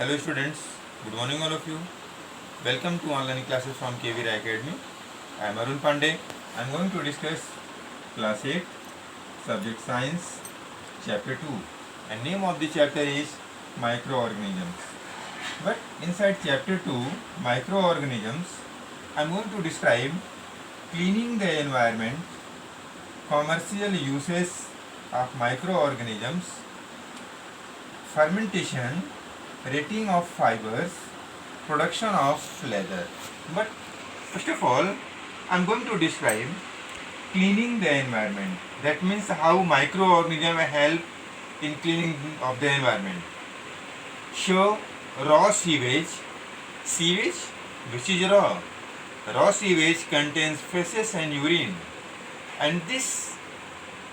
Hello students, good morning all of you. Welcome to online classes from KV Rai Academy. I am Arun Pandey. I am going to discuss class 8, subject science, chapter 2, and name of the chapter is microorganisms. But inside chapter 2, microorganisms, I am going to describe cleaning the environment, commercial uses of microorganisms, fermentation, rating of fibers, production of leather. But first of all, I am going to describe cleaning the environment. That means how microorganisms help in cleaning of the environment. So, raw sewage which is raw sewage contains feces and urine, and this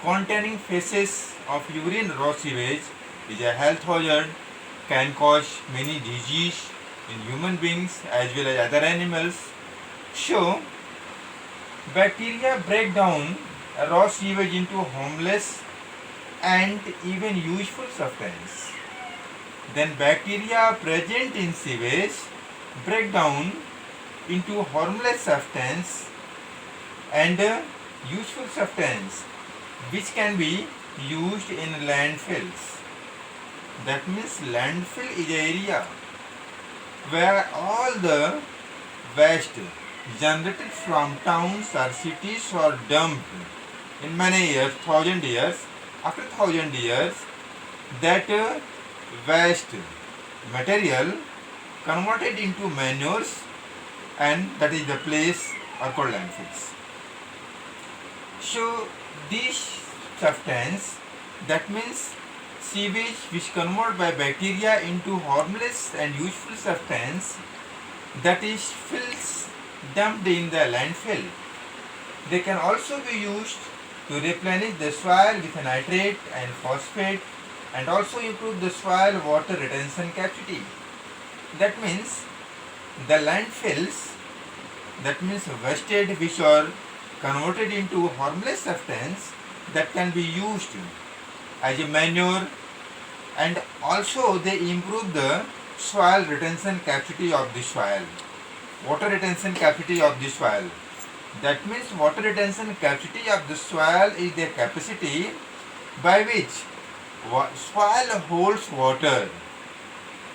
containing feces of urine raw sewage is a health hazard, can cause many disease in human beings as well as other animals. So, bacteria break down raw sewage into harmless and even useful substance. Then bacteria present in sewage break down into harmless substance and useful substance which can be used in landfills. That means landfill is an area where all the waste generated from towns or cities are dumped in many years, thousand years. After thousand years, that waste material converted into manures, and that is the place are called landfills. So this substance, that means sewage which convert by bacteria into harmless and useful substance, that is filth dumped in the landfill. They can also be used to replenish the soil with nitrate and phosphate and also improve the soil water retention capacity. That means the landfills, that means wastage which are converted into harmless substance that can be used as a manure, and also they improve the soil retention capacity of the soil, water retention capacity of the soil. That means water retention capacity of the soil is the capacity by which soil holds water.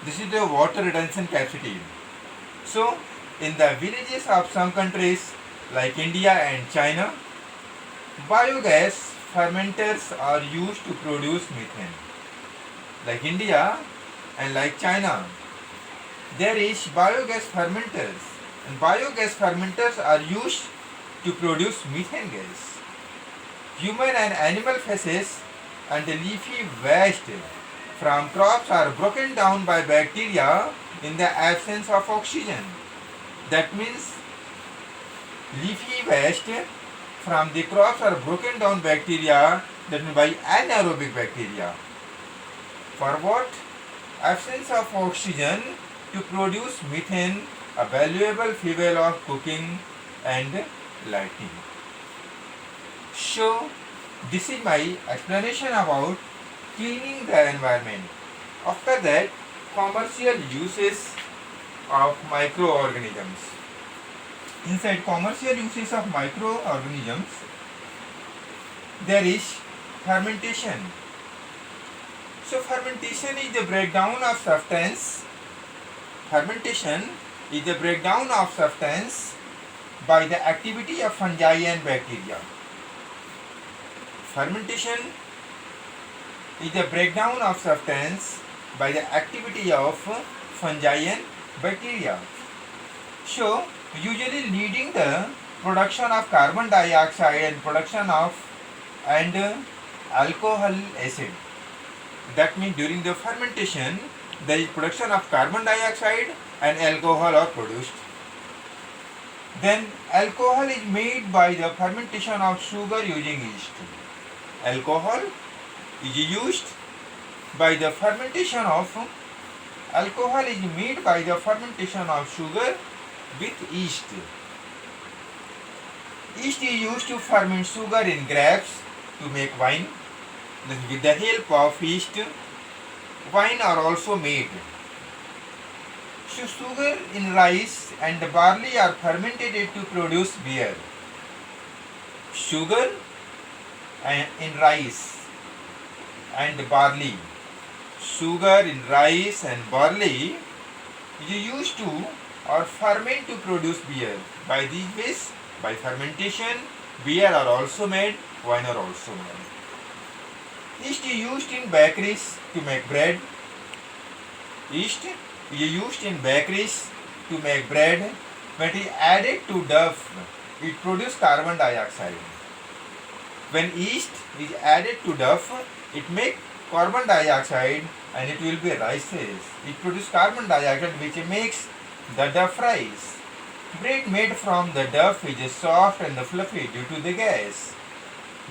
This is the water retention capacity. So in the villages of some countries like India and China, biogas fermenters are used to produce methane. Like India and like China, there is biogas fermenters, and biogas fermenters are used to produce methane gas. Human and animal feces and the leafy waste from crops are broken down by bacteria in the absence of oxygen. That means leafy waste from the crops are broken down bacteria, that means by anaerobic bacteria. For what? Absence of oxygen to produce methane, a valuable fuel of cooking and lighting. So, this is my explanation about cleaning the environment. After that, commercial uses of microorganisms. Inside commercial uses of microorganisms, there is fermentation. So fermentation is the breakdown of substance. Fermentation is the breakdown of substance by the activity of fungi and bacteria. Fermentation is the breakdown of substance by the activity of fungi and bacteria. So usually leading the production of carbon dioxide and production of alcohol acid. That means during the fermentation there is production of carbon dioxide and alcohol are produced. Then alcohol is made by the fermentation of sugar using yeast. Alcohol is used by the fermentation of alcohol is made by the fermentation of sugar with yeast. Yeast is used to ferment sugar in grapes to make wine. With the help of yeast, wine are also made. So sugar in rice and barley are fermented to produce beer. Sugar in rice and barley. Sugar in rice and barley is used to or ferment to produce beer. By these ways, by fermentation, beer are also made, wine are also made. Yeast is used in bakeries to make bread. Yeast is used in bakeries to make bread. When it is added to dough, it produces carbon dioxide. When yeast is added to dough, it makes carbon dioxide and it will be rises. It produces carbon dioxide which makes the dough rise. Bread made from the dough is soft and fluffy due to the gas.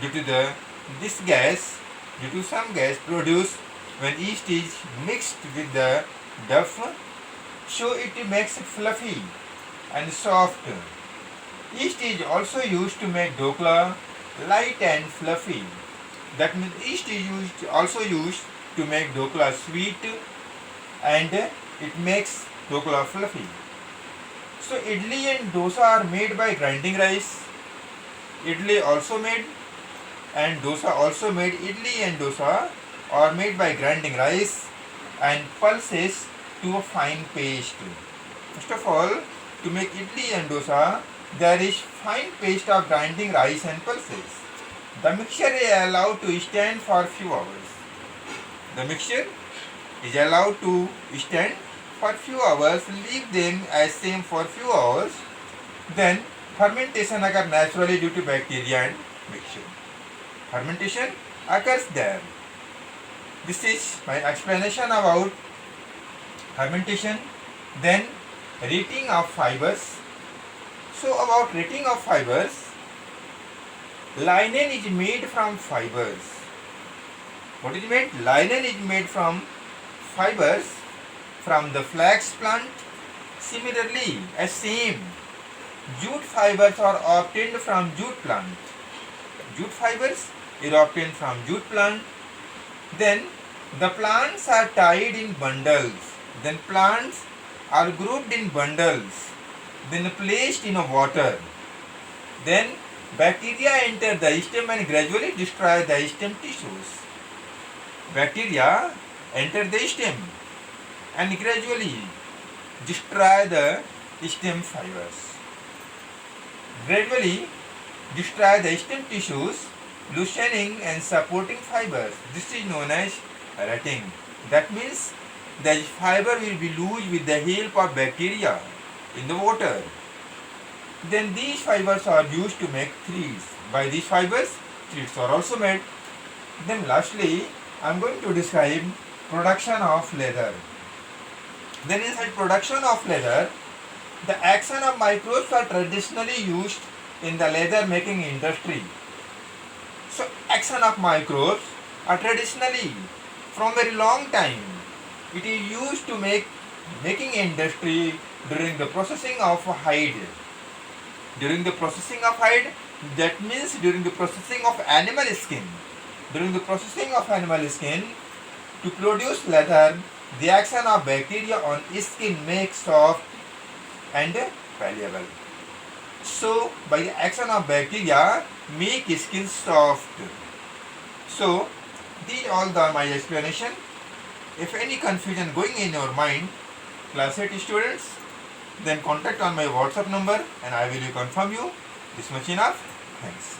Due to some gas produced when yeast is mixed with the dough, so it makes it fluffy and soft. Yeast is also used to make dokla light and fluffy. That means yeast is also used to make dokla sweet and it makes dokla fluffy. So idli and dosa are made by grinding rice. Idli also made and dosa also made. Idli and dosa are made by grinding rice and pulses to a fine paste. First of all, to make idli and dosa, there is fine paste of grinding rice and pulses. The mixture is allowed to stand for few hours. The mixture is allowed to stand for few hours. Leave them as same for few hours. Then fermentation occurs naturally due to bacteria and mixture. Fermentation occurs there. This is my explanation about fermentation. Then rating of fibers. So about rating of fibers, linen is made from fibers. What is made? Linen is made from fibers from the flax plant. Similarly, as same, jute fibers are obtained from jute plant. Jute fibers are obtained from jute plant. Then the plants are tied in bundles. Then plants are grouped in bundles. Then placed in water. Then bacteria enter the stem and gradually destroy the stem tissues. Bacteria enter the stem and gradually destroy the stem fibers. Gradually destroy the stem tissues, loosening and supporting fibers. This is known as rotting. That means the fiber will be loose with the help of bacteria in the water. Then these fibers are used to make threads. By these fibers, threads are also made. Then lastly, I am going to describe production of leather. Then inside production of leather, the action of microbes are traditionally used in the leather making industry. So action of microbes are traditionally from very long time. It is used to making industry during the processing of hide. During the processing of hide, that means during the processing of animal skin. During the processing of animal skin, to produce leather, the action of bacteria on skin makes soft and malleable. So, by the action of bacteria, make skin soft. So, these all the my explanation. If any confusion going in your mind, class 8 students, then contact on my WhatsApp number and I will confirm you. This much enough. Thanks.